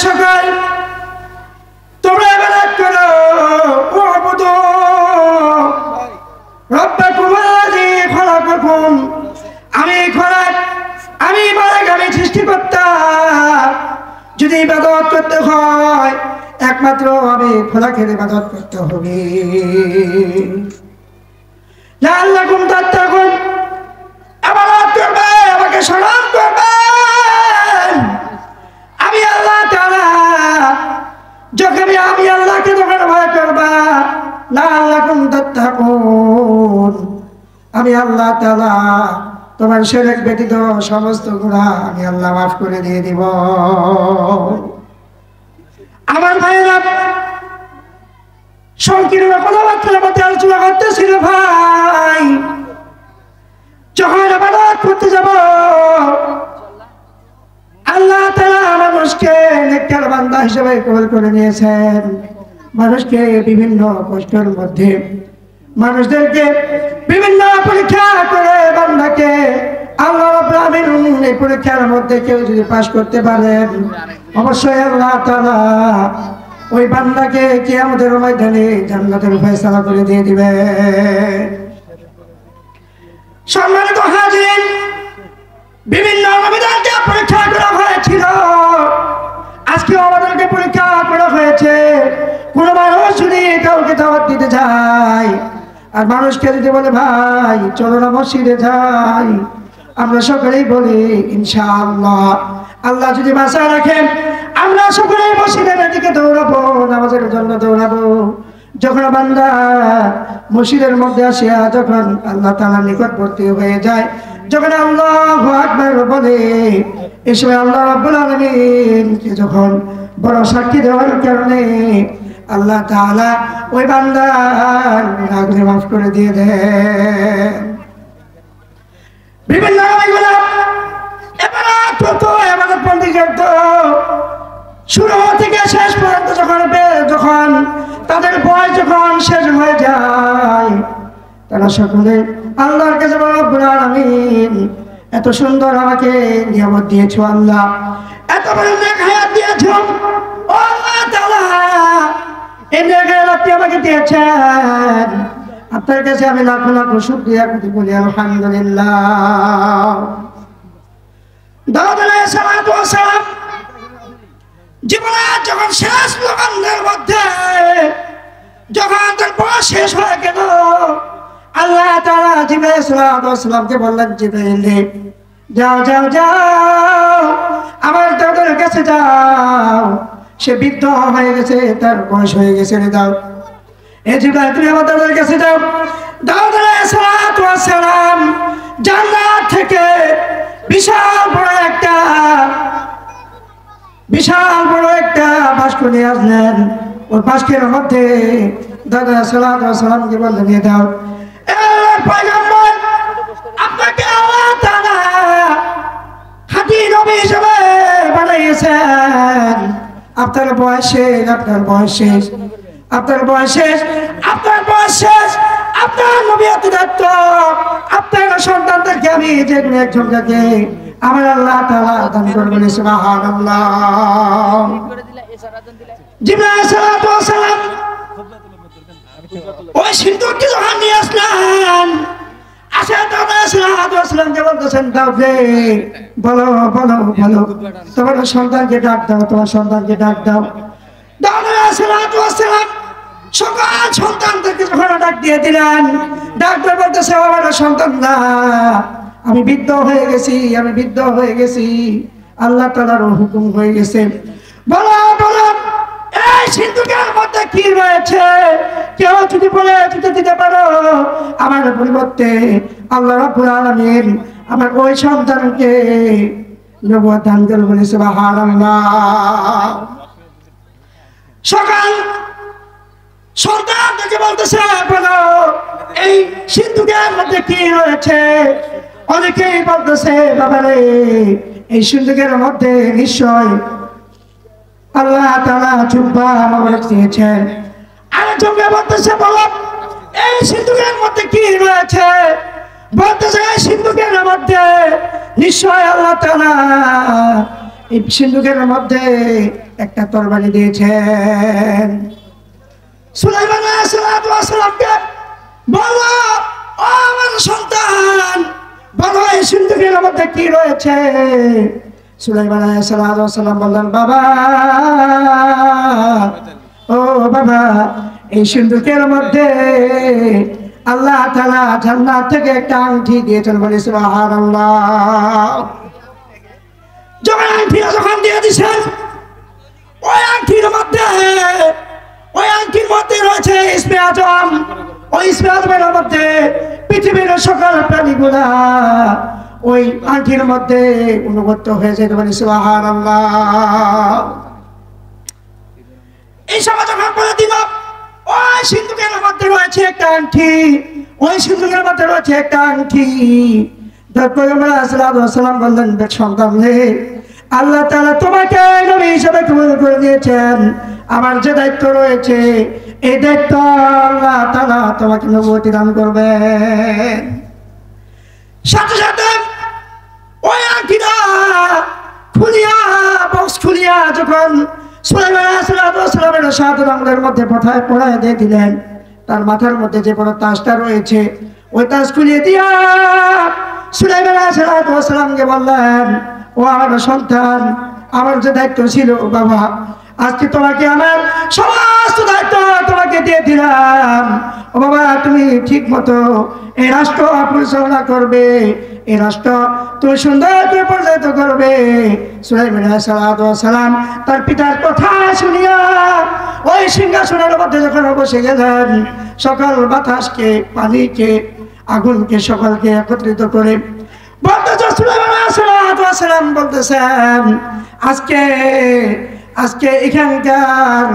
সকল তোমরা ইবাদত করো ওয়াবুদু রাব্বাকুম আল্লাযী খালাকাকুম। আমি খোরাক, আমি মালিক, আমি সৃষ্টিকর্তা। যদি ইবাদত করতে হয় একমাত্র আমি খোরাকের ইবাদত করতে হবে। লাআল্লাকুম তাত্তাকুন, ইবাদত করবে, আমাকে স্মরণ করবে। আমি আল্লাহ তাআলা, যখন আমি আল্লাহকে যখন ভয় করবা, লাআল্লাকুম তাত্তাকুন, আমি আল্লাহ তাআলা তোমার শিরক ব্যতীত সমস্ত গুনাহ আমি আল্লাহ মাফ করে দিয়ে দিব। আমার ভাইয়েরা, সংকীর্ণ কথাবার্তার মধ্যে আলোচনা করতেছিল ভাই, যখন ইবাদত করতে যাব আল্লাহ তাআলা মানুষকে নেককার বান্দা হিসেবে কবুল করে নিয়েছেন। মানুষকে বিভিন্ন কষ্টের মধ্যে, মানুষদেরকে বিভিন্ন পরীক্ষা করে বান্দাকে আল্লাহ রাব্বুল আলামিন এই পরীক্ষার মধ্যে কেউ যদি পাশ করতে পারেন, অবশ্যই আল্লাহ তাআলা ওই বান্দাকে কিয়ামতের ময়দানে জান্নাতের ফয়সালা করে দিয়ে দিবে। সম্মানিত হাজির, বিভিন্ন নবীদেরকে পরীক্ষা করা হয়েছিল, আজকে আমাদেরকে পরীক্ষা করা হয়েছে। কোন মানুষ যদি কাউকে দাওয়াত দিতে যায় আর মানুষকে যদি বলে ভাই চলো না মসজিদে যাই, আমরা সকলেই বলি ইনশাআল্লাহ। আল্লাহ যদি বাঁচায় রাখেন আমরা সকলেই মসজিদের দিকে দৌড়াবো, নামাজের জন্য দৌড়াবো। যখন বান্দা মসজিদের মধ্যে আসিয়া যখন আল্লাহ তাআলার নিকটবর্তী হয়ে যায়, যখন আল্লাহু আকবার বলে, এই সময় আল্লাহ রাব্বুল আলামিনকে যখন বড় সাক্ষী দেওয়ার কারণে আল্লাহ তাআলা ওই বান্দার গুনাহগুলো মাফ করে দিয়ে দেন। বিভিন্ন নবীগুলো ইবাদত বন্দেগী করত, শুরু থেকে শেষ পর্যন্ত যখন তাদের বয়স যখন শেষ হয়ে যায়, তারা সকলে আল্লাহর কাছে বলে রব্বুল আলামিন এত সুন্দর আমাকে নিয়ামত দিয়েছো, আল্লাহ এত বড় নেক হায়াত দিয়েছো, ও আল্লাহ তাআলা এই নেক হায়াত আপনি আমাকে দিয়েছেন, আপনার কাছে আমি লাখো লাখো শুকরিয়া করি, বলি আলহামদুলিল্লাহ। দাউদ আলাইহিস সালাতু ওয়াস সালাম জীবনের যখন শেষ লগ্নের মধ্যে যখন তার বয়স শেষ হয়ে গেল, আল্লাহ তাআলা জিবরাইল আলাইহিস সালামকে বললেন, জিবরাইল যাও যাও যাও আমার দাউদের কাছে যাও, সে বৃদ্ধ হয়ে গেছে, তার বয়স হয়ে গেছে, দাও এই জিবরাইল তুমি আমার দাউদের কাছে যাও। দাউদ আলাইহিস সালাম জান্নাত থেকে বিশাল বড় একটা বাস্ক নিয়ে আসলেন। ওই বাস্কের মধ্যে দাউদ আলাইহিস সালামকে বললেন, নিয়ে দাও, পয়গম্বর আপনাকে আল্লাহ তাআলা খাঁটি নবী হিসেবে বানিয়েছেন। আপনার বয়স শেষ, আপনার বয়স শেষ, আপনার বয়স শেষ, আপনার বয়স শেষ, আপনার নবুয়তের দায়িত্ব আপনার সন্তানদেরকে আমি যে কোনো একজনকে আমার আল্লাহ তাআলা দান করবেন। সুবহানাল্লাহ। জিবরাইল আলাইহিস সালাতু ওয়াস সালাম ওই সিন্দুকটি যখন নিয়ে আসলেন, আসে দাউদ আলাইহিস সালামকে বলতেছেন, দাউদ রে বলো বলো বলো তোমার সন্তানকে ডাক দাও, তোমার সন্তানকে ডাক দাও। দাউদ আলাইহিস সালাম সকল সন্তানদেরকে যখন ডাক দিয়ে দিলেন, ডাক্তার বলতেছে, আমার সন্তান না, আমি বৃদ্ধ হয়ে গেছি, আমি বৃদ্ধ হয়ে গেছি, আল্লাহ তাআলার হুকুম হয়ে গেছে, বলো বলো এই সিন্ধুকের মধ্যে কি রয়েছে? কেউ যদি বলে যদি দিতে পারো, আমার পরিবর্তে আল্লাহ রাব্বুল আলামিন আমার ওই সন্তানকে নবুয়ত দান করবেন। সুবহানাল্লাহ। সকাল সন্তানকে বলতেছে, বলো এই সিন্ধুকের মধ্যে কি রয়েছে? অনেকেই বলতেছে, বাবারে এই সিন্ধুকের মধ্যে নিশ্চয় আল্লাহ তাআলা জুব্বা মোবারক দিয়েছেন। আরেকজনকে বলতেছে, বলো এই সিন্ধুকের মধ্যে কি রয়েছে? বলতেছে, এই সিন্ধুকের মধ্যে নিশ্চয় আল্লাহ তাআলা এই সিন্ধুকের মধ্যে একটা তরবারি দিয়েছেন। সুলাইমান আলাইহিস সালামকে বলল, ও আমার সন্তান, বলো এই সিন্ধুকের মধ্যে কি রয়েছে? সুলাইমান আলাইহিস সালাম বললেন, বাবা, ও বাবা, এই সিন্ধুকের মধ্যে আল্লাহ তাআলা জান্নাত থেকে একটা আংটি দিয়েছেন। বলি সুবহানাল্লাহ। যখন আংটিটা যখন দিয়ে দিয়েছেন, ওই আংটির মধ্যে রয়েছে ইসমে আজম। ওই ইসমে আজমের মধ্যে পৃথিবীর সকল প্রাণীগুলা ওই আংটির মধ্যে অনুগত হয়ে যেতে পারে। সুবহানাল্লাহ। এই সময় যখন বলে দিল, ওই সিন্ধুকের মধ্যে রয়েছে একটা আংটি, ওই সিন্ধুকের মধ্যে রয়েছে একটা আংটি। পয়গম্বর সাল্লাল্লাহু আলাইহি ওয়াসাল্লাম বললেন, সন্তান রে, আল্লাহ তাআলা তোমাকে নবী হিসেবে কবুল করে দিয়েছেন। আমার যে দায়িত্ব রয়েছে, এই দায়িত্ব আল্লাহ তাআলা তোমাকে নবুয়তি দান করবেন। সাথে সাথে ওই আংটিটা বক্স খুলিয়া যখন সুলাইমান আলাইহিস সালামের শাহাদাত আঙ্গুলের মধ্যে পড়ায় দিয়ে দিলেন, তার মাথার মধ্যে যে বড় তাজটা রয়েছে, ওই তাজ খুলিয়ে দিয়া সুলাইমান আলাইহিস সালামকে বললেন, ও আমার সন্তান, আমার যে দায়িত্ব ছিল বাবা, আজকে তোমাকে আমার সমস্ত দায়িত্ব তোমাকে দিয়ে দিলাম। ও বাবা, তুমি ঠিক মতো এই রাষ্ট্র পরিচালনা করবে, এই রাষ্ট্র তুমি সুন্দর করে পরিচালিত করবে। সুলাইমান আলাইহিস সালাম তার পিতার কথা শুনিয়া ওই সিংহাসনের মধ্যে যখন বসে গেলেন, সকল বাতাসকে, পানিকে, আগুনকে, সকলকে একত্রিত করে বলতেছে, সুলাইমান আলাইহিস সালাম বলতেছেন, আজকে এখানকার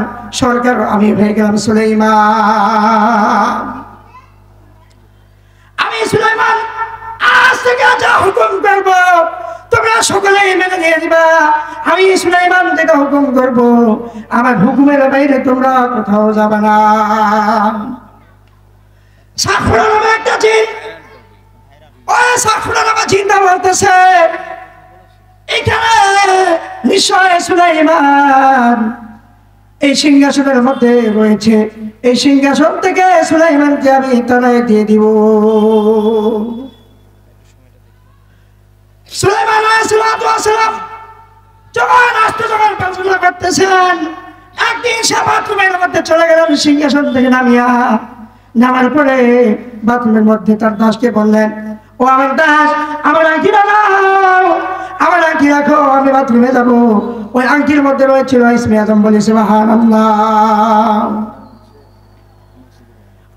সরকার আমি হয়ে গেলাম সুলাইমান। আমি সুলাইমান আজ থেকে যা হুকুম করব তোমরা সকলেই মেনে নিয়ে দিবা। আমি সুলাইমান থেকে হুকুম করব, আমার হুকুমের বাইরে তোমরা কোথাও যাবে না। সাফরা নামে একটা জিন, ওই সাফরা নামে জিনটা বলতেছে, এখানে নিশ্চয় সুলাইমান এই সিংহাসনের মধ্যে রয়েছে, এই সিংহাসন থেকে সুলাইমানকে আমি তাড়াই দিয়ে দিব। সুলাইমান আলাইহিস সালাম যখন পরিচালনা করতেছেন, একদিন সে বাথরুমের মধ্যে চলে গেলেন সিংহাসন থেকে নামার পরে বাথরুমের মধ্যে তার দাসকে বললেন, ও আমার দাস, আমার আংটি নাও, আমার আংটি রাখো, আমি বাথরুমে যাবো। ওই আংটির মধ্যে রয়েছিল ইসমে আজম। বলি সুবহানাল্লাহ।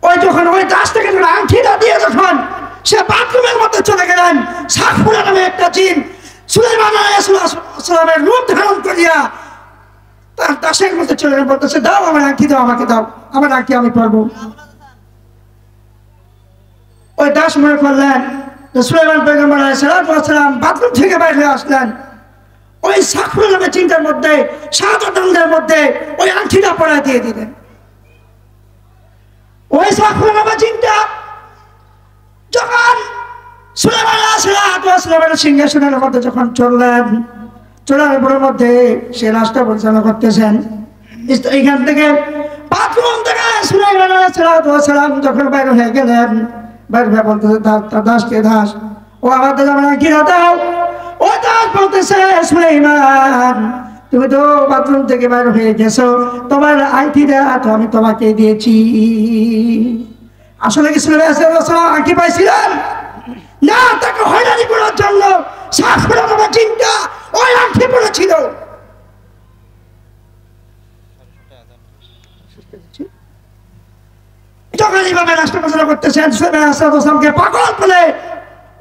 ওই যখন ওই দাস থেকে আংটিটা দিয়ে যখন সে বাথরুমের মধ্যে চলে গেলেন, সাফুরা নামে একটা জিন সুলাইমান আলাইহিস সালামের রূপ ধারণ করিয়া তার দাসের মধ্যে চলে গেলেন, বলতেছে, দাও আমার আংটি, দাও, আমাকে দাও, আমার আংটি আমি পরবো। ওই দাস মনে করলেন সুলাইমান পয়গম্বর আলাইহিস সালাম বাথরুম থেকে বাইরে আসলেন, ওই সাফুরা নামে চিন্তার মধ্যে, শাহাদাত আঙ্গুলের মধ্যে ওই আংটিটা পরায় দিয়ে দিলেন। ওই সাফুরা নামে চিন্তা যখন সুলাইমান আলাইহিস সালামের সিংহাসনের মধ্যে যখন চলার উপরের মধ্যে সে রাষ্ট্র পরিচালনা করতেছেন, এখান থেকে বাথরুম থেকে সুলাইমান আলাইহিস সালাম যখন বাইরে হয়ে গেলেন, বাইরে বলতেছে দাসকে, দাস, ও আমাদের আমার আংটিটা দাও। ও দাস বলতেছে, সুলাইমান, তুমি তো বাথরুম থেকে বাইরে হয়ে গেছো, তোমার আংটিটা তো আমি তোমাকে দিয়েছি। আসলে কি সুলাইমান আলাইহিস সালাম আংটি পাইছিলেন? না, তাকে হয়রানি করার জন্য সাফরা নামে চিন্তা ওই আংটি পড়েছিল। যখন এইভাবে রাষ্ট্র পরিচালনা করতেছেন, সুলাইমান আলাইহিস সালামকে পাগল বলে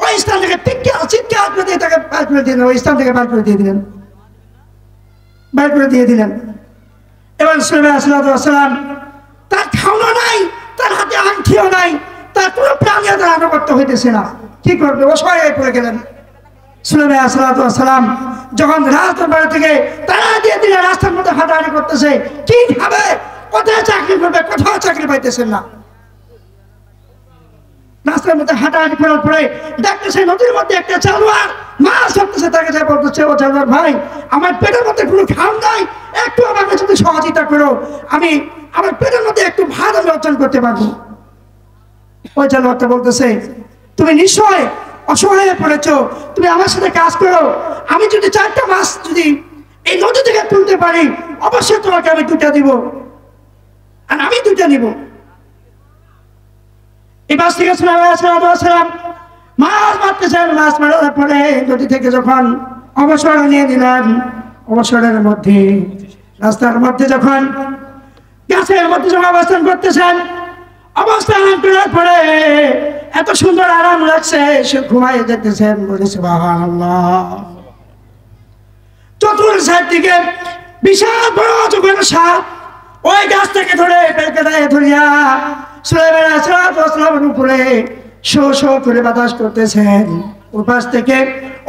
ওই স্থান থেকে চিৎকার করে দিয়ে তাকে বাইর করে দিলেন, ওই স্থান থেকে বাইর করে দিয়ে দিলেন। এবার সুলাইমান আলাইহিস সালাম তার খাওয়া নাই, তার হাতে আংটিও নাই, তার কোনো প্রাণীয় তার আনুগত্য হইতেছে না, কি করবে? অসহায় পড়ে গেলেন। সুলাইমান আলাইহিস সালাম যখন রাজদরবার থেকে তারা দিয়ে দিলে, রাস্তার মধ্যে হাঁটাহাঁটি করতেছে, কি খাবে, কোথায় চাকরি করবে, কোথাও চাকরি পাইতেছেন না। রাস্তার মধ্যে হাঁটাহাঁটি করার পরে দেখতেছে নদীর মধ্যে একটা চালুয়ার মাছ ধরতেছে, তাকে যা বলতেছে, ও চালুয়ার ভাই, আমার পেটের মধ্যে কোনো খাম নাই, একটু করো, আমি আমার পেটের মধ্যে একটু ভাত আমি অর্জন করতে পারবো। ওই জানোয়ারটা বলতেছে, তুমি নিশ্চয় অসহায় হয়ে পড়েছো, তুমি আমার সাথে কাজ করো, আমি যদি 4টা মাছ যদি এই নদী থেকে তুলতে পারি অবশ্যই তোমাকে আমি 2টা দিব, আর আমি 2টা নিব। এই মাছ থেকে সালাম মাছ মারতেছেন। মাছ মারার পরে নদী থেকে যখন অবসর নিয়ে দিলেন, অবসরের মধ্যে রাস্তার মধ্যে যখন গাছের মধ্যে যখন অবস্থান করতেছেন, অবস্থান করার পরে এত সুন্দর আরাম লাগছে, সে ঘুমাই যেতেছেন। বলে সুবহানাল্লাহ। চতুর সাইড থেকে বিশাল বড় যখন সাপ ওই গাছ থেকে ধরে পেলকাটায় ধরিয়া সুলাইমান আলাইহিস সালামের উপরে শো শো করে বাতাস করতেছেন। ওই পাশ থেকে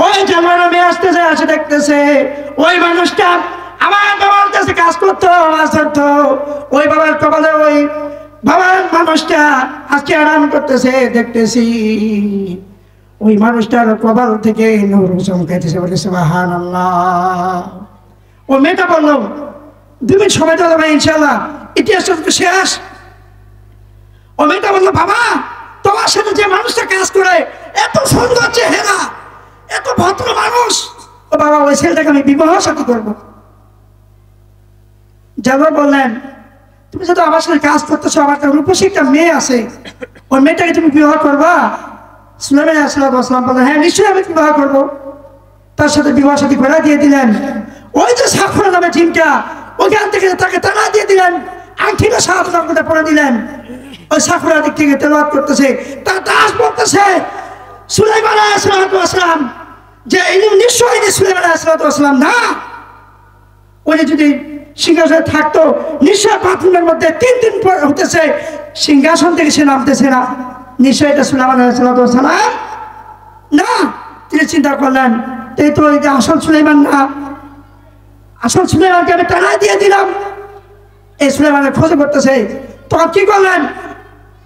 ওই জানোয়ার নামে আসতেছে, আসে দেখতেছে ওই মানুষটা আমার বাবার কাছে কাজ করতো, মাছ ধরতো। ওই বাবার কপালে ওই বাবার মানুষটা আজকে আরাম করতেছে, দেখতেছি ওই মানুষটার কপাল থেকে নূর চমকাইতেছে। বলে সুবহানাল্লাহ। ও মেয়েটা বললো, 2 মিনিট সময় দেওয়া যাবে ইনশাআল্লাহ, ইতিহাসটা তো শেষ। ও মেয়েটা বললো, বাবা তোমার সাথে যে মানুষটা কাজ করে এত সুন্দর চেহারা, এত ভদ্র মানুষ, ও বাবা ওই ছেলেটাকে আমি বিবাহ সাথে করবো। জানোয়ার বললেন, তুমি যেহেতু আমার সাথে কাজ করতেছো, আমার একটা রূপসী একটা মেয়ে আছে, ওই মেয়েটাকে তুমি বিবাহ করবা? সুলাইমান আলাইহিস সালাম বললেন, হ্যাঁ নিশ্চয়ই আমি বিবাহ করবো। তার সাথে বিবাহ সাথী করে দিয়ে দিলেন। ওই যে সাফরা নামে জিনটা, ওইখান থেকে তাকে তাড়া দিয়ে দিলেন, আংটিটা সাহায্য পরে দিলেন। ওই সাফরা দিক থেকে তেলাওয়াত করতেছে, তার দাস বলতেছে সুলাইমান আলাইহিস সালাম যে নিশ্চয়ই সুলাইমান আলাইহিস সালাম না, উনি যদি সিংহাসনে থাকতো নিশ্চয় বাথরুমের মধ্যে 3 দিন পর হতেছে সিংহাসন থেকে সে নামতেছে না, নিশ্চয় এটা সুলাইমান আলাইহিস সালাম না। তিনি চিন্তা করলেন, এই তো এটা আসল সুলাইমান না, আসল সুলাইমানকে আমি তাড়াই দিয়ে দিলাম। এই সুলাইমানের খোঁজ করতেছে। তখন কি করলেন,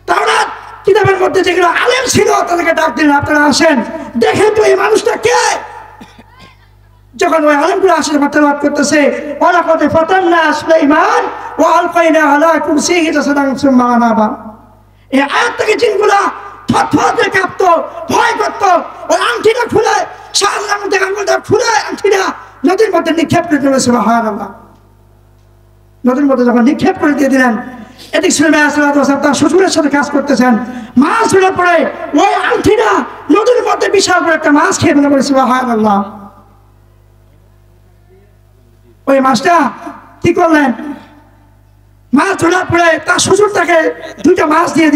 তাওরাত কিতাবের মধ্যে যেগুলো আলেম ছিল তাদেরকে ডাক দিলেন, আপনারা আসেন দেখেন তো এই মানুষটা কে। যখন ওই আলেমগুলো আসে তেলাওয়াত করতেছে, ওয়ালাকাদ ফাতান্না সুলাইমান ওয়া আলকাইনা আলা কুরসিহি জাসাদান সুম্মা আনাবা, এই আয়াত থেকে জিনগুলা থরথর করে কাঁপতো, ভয় করতো। ওই আংটিটা খুলে শাহজালাম থেকে আঙুলটা খুলে আংটিটা নদীর মধ্যে নিক্ষেপ করে দিল। সুবহানাল্লাহ। নদীর মধ্যে যখন নিক্ষেপ করে দিয়ে দিলেন, এদিক সুলাইমান আলাইহিস সালাম তার শ্বশুরের সাথে কাজ করতেছেন। মাছ ধরার পরে ওই আংটিটা নদীর মধ্যে বিশাল বড় একটা মাছ খেয়ে ফেলে। বলে সুবহানাল্লাহ। ওই মাছটা কি করলেন, মাছ ধরার পরে তার শ্বশুর তাকে 2টা মাছ দিয়ে দিলেন।